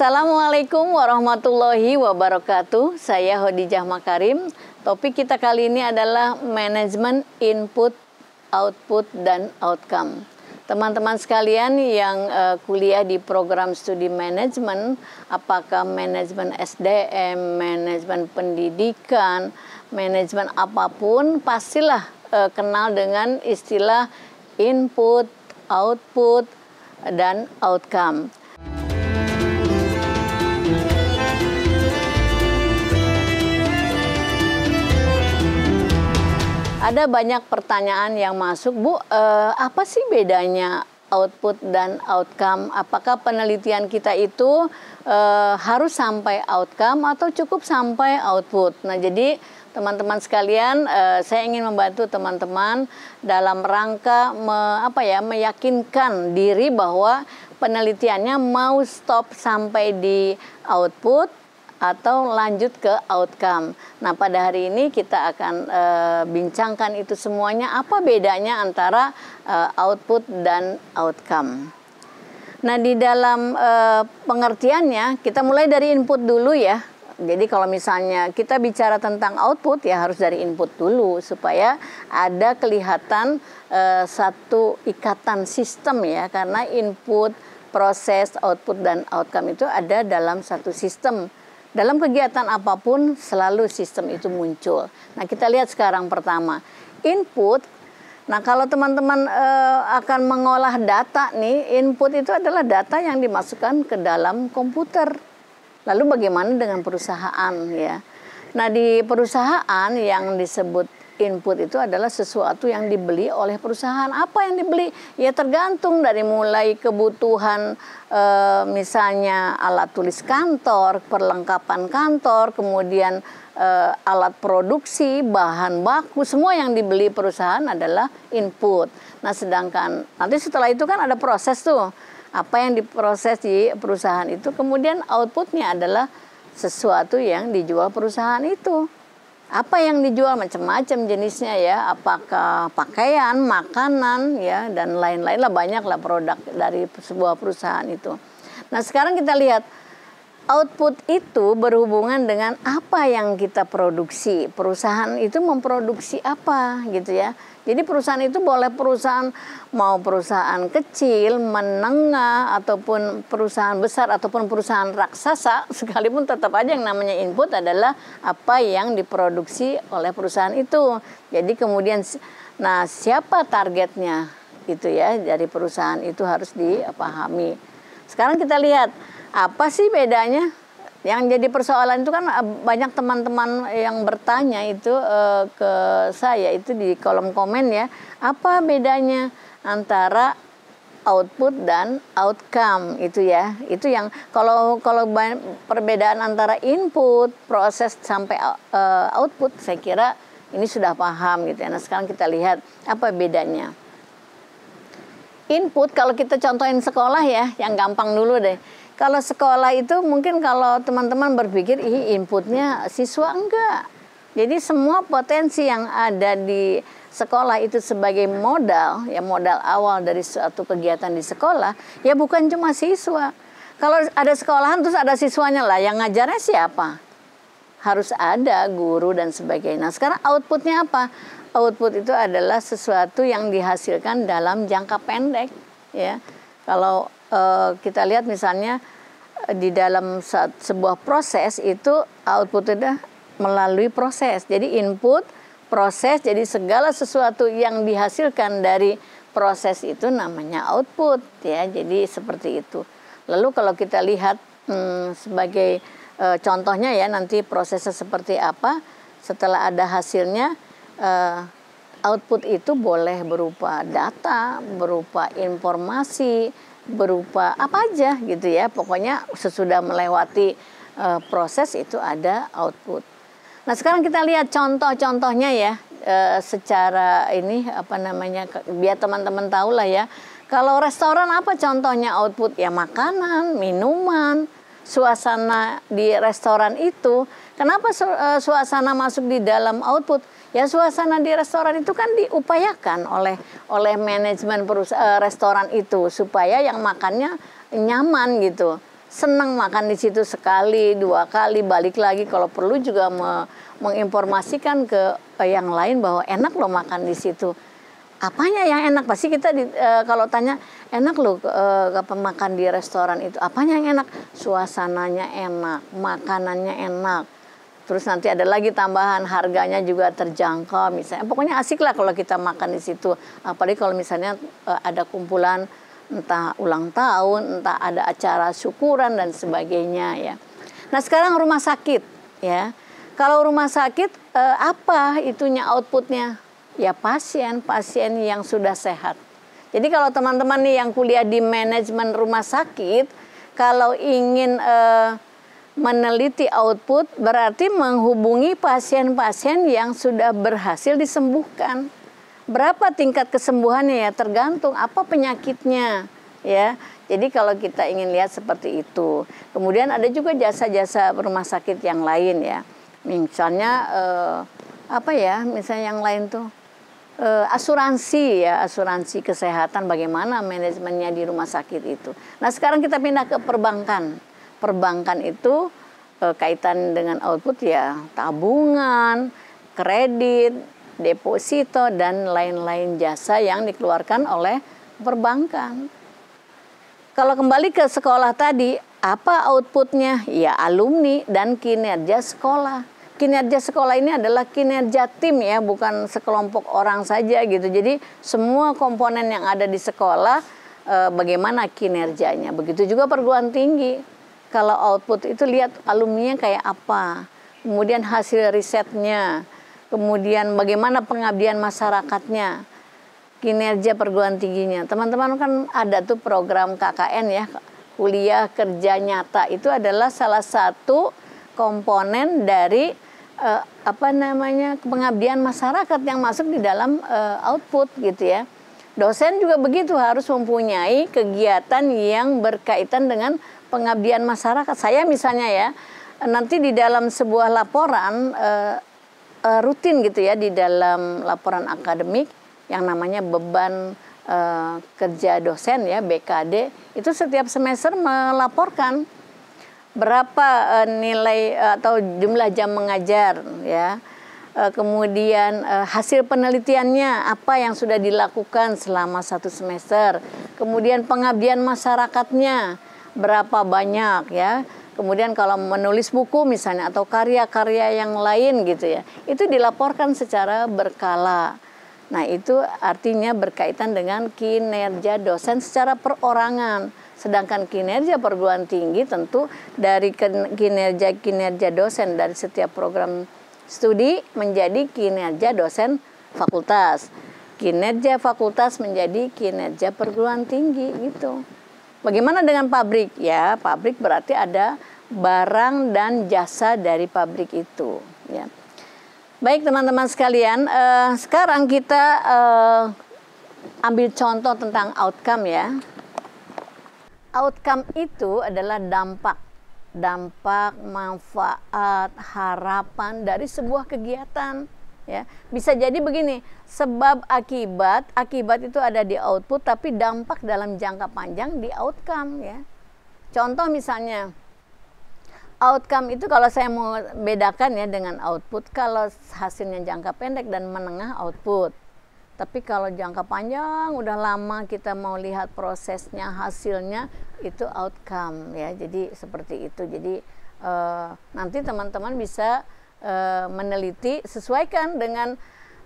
Assalamualaikum warahmatullahi wabarakatuh. Saya Khadijah Makarim. Topik kita kali ini adalah manajemen input, output, dan outcome. Teman-teman sekalian yang kuliah di program studi manajemen, apakah manajemen SDM, manajemen pendidikan, manajemen apapun, pastilah kenal dengan istilah input, output, dan outcome. Ada banyak pertanyaan yang masuk, Bu, apa sih bedanya output dan outcome? Apakah penelitian kita itu harus sampai outcome atau cukup sampai output? Nah, jadi teman-teman sekalian, saya ingin membantu teman-teman dalam rangka meyakinkan diri bahwa penelitiannya mau stop sampai di output atau lanjut ke outcome. Nah, pada hari ini kita akan bincangkan itu semuanya, apa bedanya antara output dan outcome. Nah, di dalam pengertiannya, kita mulai dari input dulu ya. Jadi kalau misalnya kita bicara tentang output, ya harus dari input dulu, supaya ada kelihatan satu ikatan sistem ya, karena input, proses, output, dan outcome itu ada dalam satu sistem. Dalam kegiatan apapun selalu sistem itu muncul. Nah, kita lihat sekarang pertama, input. Nah, kalau teman-teman akan mengolah data nih, input itu adalah data yang dimasukkan ke dalam komputer. Lalu bagaimana dengan perusahaan ya? Nah, di perusahaan yang disebut input itu adalah sesuatu yang dibeli oleh perusahaan. Apa yang dibeli? Ya tergantung dari mulai kebutuhan misalnya alat tulis kantor, perlengkapan kantor, kemudian alat produksi, bahan baku, semua yang dibeli perusahaan adalah input. Nah, sedangkan nanti setelah itu kan ada proses tuh. Apa yang diproses di perusahaan itu, kemudian outputnya adalah sesuatu yang dijual perusahaan itu. Apa yang dijual macam-macam jenisnya ya, apakah pakaian, makanan ya, dan lain-lain lah, banyak lah produk dari sebuah perusahaan itu. Nah, sekarang kita lihat output itu berhubungan dengan apa yang kita produksi. Perusahaan itu memproduksi apa gitu ya. Jadi perusahaan itu boleh mau perusahaan kecil, menengah, ataupun perusahaan besar, ataupun perusahaan raksasa, sekalipun tetap aja yang namanya input adalah apa yang diproduksi oleh perusahaan itu. Jadi kemudian, nah siapa targetnya itu ya, dari perusahaan itu harus dipahami. Sekarang kita lihat, apa sih bedanya? Yang jadi persoalan itu kan banyak teman-teman yang bertanya itu ke saya itu di kolom komen ya, apa bedanya antara output dan outcome itu ya. Itu yang kalau perbedaan antara input, proses sampai output, saya kira ini sudah paham gitu ya. Nah, sekarang kita lihat apa bedanya. Input, kalau kita contohin sekolah ya, yang gampang dulu deh. Kalau sekolah itu mungkin kalau teman-teman berpikir inputnya siswa, enggak. Jadi semua potensi yang ada di sekolah itu sebagai modal, ya modal awal dari suatu kegiatan di sekolah, ya bukan cuma siswa. Kalau ada sekolahan terus ada siswanya lah, yang ngajarnya siapa? Harus ada guru dan sebagainya. Nah, sekarang outputnya apa? Output itu adalah sesuatu yang dihasilkan dalam jangka pendek ya. Kalau kita lihat misalnya di dalam sebuah proses itu output itu melalui proses. Jadi input, proses, jadi segala sesuatu yang dihasilkan dari proses itu namanya output ya. Jadi seperti itu. Lalu kalau kita lihat sebagai contohnya ya, nanti prosesnya seperti apa, setelah ada hasilnya, output itu boleh berupa data, berupa informasi, berupa apa aja gitu ya. Pokoknya sesudah melewati proses itu ada output. Nah, sekarang kita lihat contoh-contohnya ya, secara ini biar teman-teman tahu lah ya. Kalau restoran apa contohnya output? Ya makanan, minuman, suasana di restoran itu. Kenapa suasana masuk di dalam output? Ya suasana di restoran itu kan diupayakan oleh manajemen restoran itu supaya yang makannya nyaman gitu. senang makan di situ sekali, 2 kali, balik lagi. Kalau perlu juga menginformasikan ke yang lain bahwa enak loh makan di situ. Apanya yang enak? Pasti kita kalau tanya, enak loh makan di restoran itu. Apanya yang enak? Suasananya enak, makanannya enak. Terus nanti ada lagi tambahan, harganya juga terjangkau misalnya. Pokoknya asik lah kalau kita makan di situ. Apalagi kalau misalnya ada kumpulan, entah ulang tahun, entah ada acara syukuran dan sebagainya ya. Nah sekarang rumah sakit ya. Kalau rumah sakit apa itunya outputnya? Ya pasien yang sudah sehat. Jadi kalau teman-teman nih yang kuliah di manajemen rumah sakit, kalau ingin meneliti output berarti menghubungi pasien-pasien yang sudah berhasil disembuhkan. Berapa tingkat kesembuhannya ya tergantung apa penyakitnya ya. Jadi kalau kita ingin lihat seperti itu. Kemudian ada juga jasa-jasa rumah sakit yang lain ya. Misalnya misalnya yang lain tuh asuransi ya, asuransi kesehatan, bagaimana manajemennya di rumah sakit itu. Nah sekarang kita pindah ke perbankan. Perbankan itu kaitan dengan output ya tabungan, kredit, deposito dan lain-lain jasa yang dikeluarkan oleh perbankan. Kalau kembali ke sekolah tadi, apa outputnya? Ya alumni dan kinerja sekolah. Kinerja sekolah ini adalah kinerja tim ya, bukan sekelompok orang saja gitu. Jadi semua komponen yang ada di sekolah bagaimana kinerjanya. Begitu juga perguruan tinggi. Kalau output itu lihat alumninya kayak apa, kemudian hasil risetnya, kemudian bagaimana pengabdian masyarakatnya, kinerja perguruan tingginya. Teman-teman kan ada tuh program KKN ya, kuliah kerja nyata. Itu adalah salah satu komponen dari pengabdian masyarakat yang masuk di dalam output gitu ya. Dosen juga begitu, harus mempunyai kegiatan yang berkaitan dengan pengabdian masyarakat. Saya misalnya ya, nanti di dalam sebuah laporan rutin gitu ya, di dalam laporan akademik yang namanya beban kerja dosen ya, BKD, itu setiap semester melaporkan berapa nilai atau jumlah jam mengajar ya. Kemudian hasil penelitiannya apa yang sudah dilakukan selama 1 semester. Kemudian pengabdian masyarakatnya berapa banyak ya. Kemudian kalau menulis buku misalnya atau karya-karya yang lain gitu ya, itu dilaporkan secara berkala. Nah itu artinya berkaitan dengan kinerja dosen secara perorangan. Sedangkan kinerja perguruan tinggi tentu dari kinerja dosen dari setiap program studi menjadi kinerja dosen fakultas. Kinerja fakultas menjadi kinerja perguruan tinggi gitu. Bagaimana dengan pabrik? Ya, pabrik berarti ada barang dan jasa dari pabrik itu. Ya. Baik teman-teman sekalian, sekarang kita ambil contoh tentang outcome ya. Outcome itu adalah dampak, manfaat, harapan dari sebuah kegiatan. Ya, bisa jadi begini, sebab akibat itu ada di output, tapi dampak dalam jangka panjang di outcome ya. Contoh misalnya, outcome itu kalau saya mau bedakan ya dengan output, kalau hasilnya jangka pendek dan menengah output. Tapi kalau jangka panjang, udah lama kita mau lihat prosesnya, hasilnya, itu outcome ya. Jadi seperti itu. Jadi nanti teman-teman bisa meneliti, sesuaikan dengan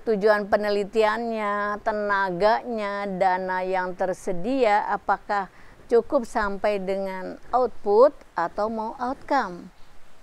tujuan penelitiannya, tenaganya, dana yang tersedia, apakah cukup sampai dengan output atau mau outcome.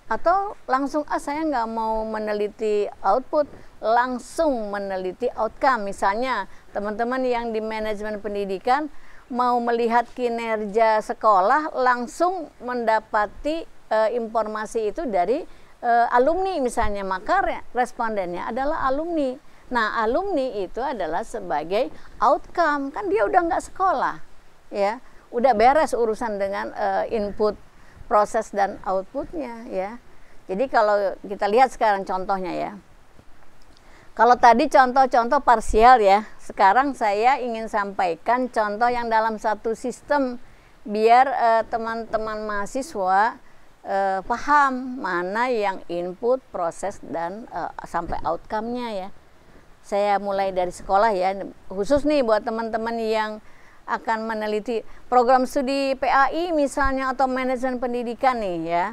Atau langsung, saya nggak mau meneliti output, langsung meneliti outcome. Misalnya teman-teman yang di manajemen pendidikan mau melihat kinerja sekolah, langsung mendapati informasi itu dari alumni misalnya, maka respondennya adalah alumni. Nah alumni itu adalah sebagai outcome, kan dia udah nggak sekolah ya, udah beres urusan dengan input, proses dan outputnya ya. Jadi kalau kita lihat sekarang contohnya ya, kalau tadi contoh-contoh parsial ya, sekarang saya ingin sampaikan contoh yang dalam satu sistem biar teman-teman mahasiswa paham mana yang input, proses, dan sampai outcome-nya ya. Saya mulai dari sekolah ya, khusus nih buat teman-teman yang akan meneliti program studi PAI misalnya atau manajemen pendidikan nih ya.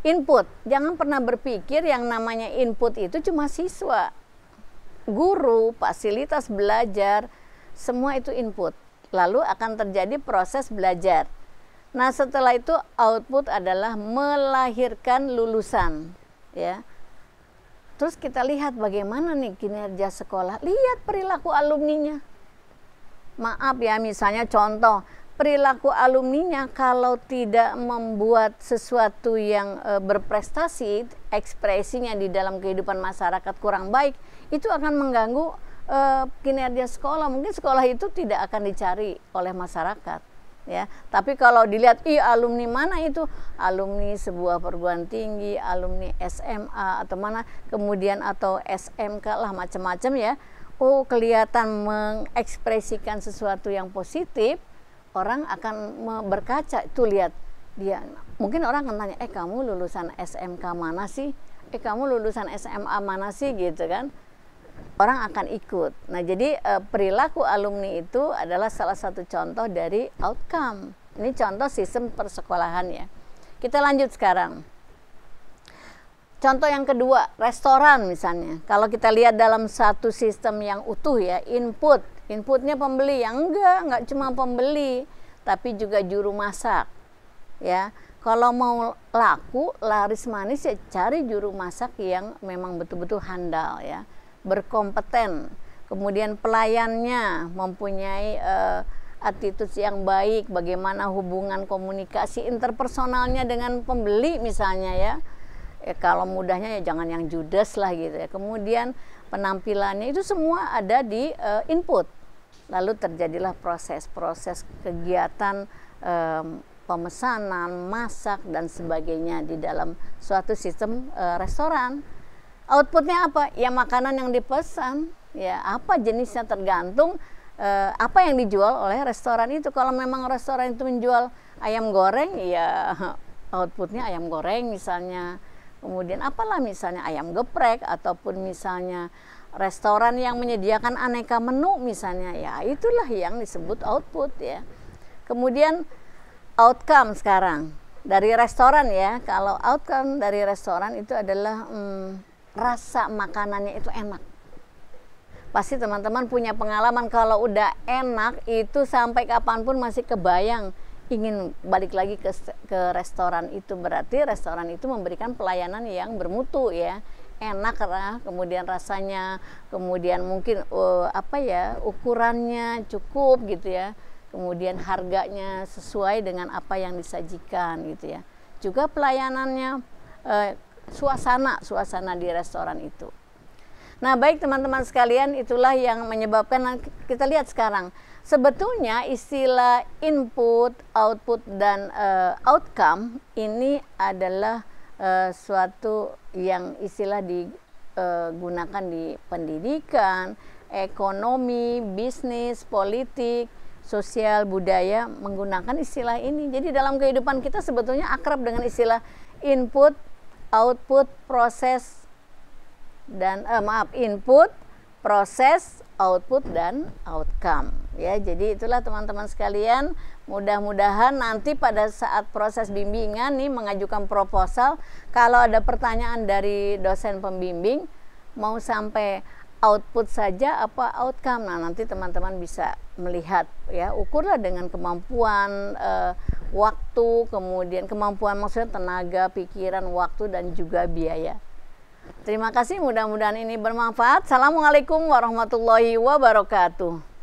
Input, jangan pernah berpikir yang namanya input itu cuma siswa. Guru, fasilitas belajar, semua itu input. Lalu akan terjadi proses belajar. Nah, setelah itu output adalah melahirkan lulusan, ya. Terus kita lihat bagaimana nih kinerja sekolah. Lihat perilaku alumninya. Maaf ya, misalnya contoh, perilaku alumninya kalau tidak membuat sesuatu yang berprestasi, ekspresinya di dalam kehidupan masyarakat kurang baik, itu akan mengganggu kinerja sekolah. Mungkin sekolah itu tidak akan dicari oleh masyarakat. Ya, tapi kalau dilihat, alumni mana itu? Alumni sebuah perguruan tinggi, alumni SMA atau mana, kemudian atau SMK lah, macam-macam ya. Oh, kelihatan mengekspresikan sesuatu yang positif, orang akan berkaca. Itu lihat dia. Mungkin orang akan tanya, kamu lulusan SMK mana sih? Kamu lulusan SMA mana sih, gitu kan? Orang akan ikut. Nah, jadi perilaku alumni itu adalah salah satu contoh dari outcome. Ini contoh sistem persekolahan ya. Kita lanjut sekarang. Contoh yang kedua, restoran misalnya. Kalau kita lihat dalam satu sistem yang utuh ya, inputnya pembeli. Yang enggak cuma pembeli, tapi juga juru masak. Ya, kalau mau laku, laris manis ya cari juru masak yang memang betul-betul handal ya, berkompeten, kemudian pelayannya mempunyai attitude yang baik, bagaimana hubungan komunikasi interpersonalnya dengan pembeli misalnya ya. Kalau mudahnya ya jangan yang judes lah gitu ya. Kemudian penampilannya itu semua ada di input. Lalu terjadilah proses kegiatan pemesanan, masak dan sebagainya di dalam suatu sistem restoran. Outputnya apa? Ya makanan yang dipesan, ya apa jenisnya tergantung apa yang dijual oleh restoran itu. Kalau memang restoran itu menjual ayam goreng, ya outputnya ayam goreng misalnya. Kemudian apalah misalnya ayam geprek, ataupun misalnya restoran yang menyediakan aneka menu misalnya, ya itulah yang disebut output ya. Kemudian outcome sekarang dari restoran ya. Kalau outcome dari restoran itu adalah rasa makanannya itu enak. Pasti teman-teman punya pengalaman kalau udah enak itu sampai kapanpun masih kebayang ingin balik lagi ke restoran itu. Berarti restoran itu memberikan pelayanan yang bermutu ya, enak lah, kemudian rasanya, kemudian mungkin ukurannya cukup gitu ya, kemudian harganya sesuai dengan apa yang disajikan gitu ya. Juga pelayanannya, suasana di restoran itu. Nah, baik teman-teman sekalian, itulah yang menyebabkan kita lihat sekarang. Sebetulnya istilah input, output, dan outcome ini adalah suatu yang istilah digunakan di pendidikan, ekonomi, bisnis, politik, sosial, budaya, menggunakan istilah ini. Jadi dalam kehidupan kita sebetulnya akrab dengan istilah input, output, proses, dan input, proses, output, dan outcome ya. Jadi itulah teman-teman sekalian, mudah-mudahan nanti pada saat proses bimbingan nih mengajukan proposal, kalau ada pertanyaan dari dosen pembimbing mau sampai output saja apa outcome, nah nanti teman-teman bisa melihat ya, ukurlah dengan kemampuan waktu, kemudian kemampuan maksudnya tenaga, pikiran, waktu, dan juga biaya. Terima kasih, mudah-mudahan ini bermanfaat. Assalamualaikum warahmatullahi wabarakatuh.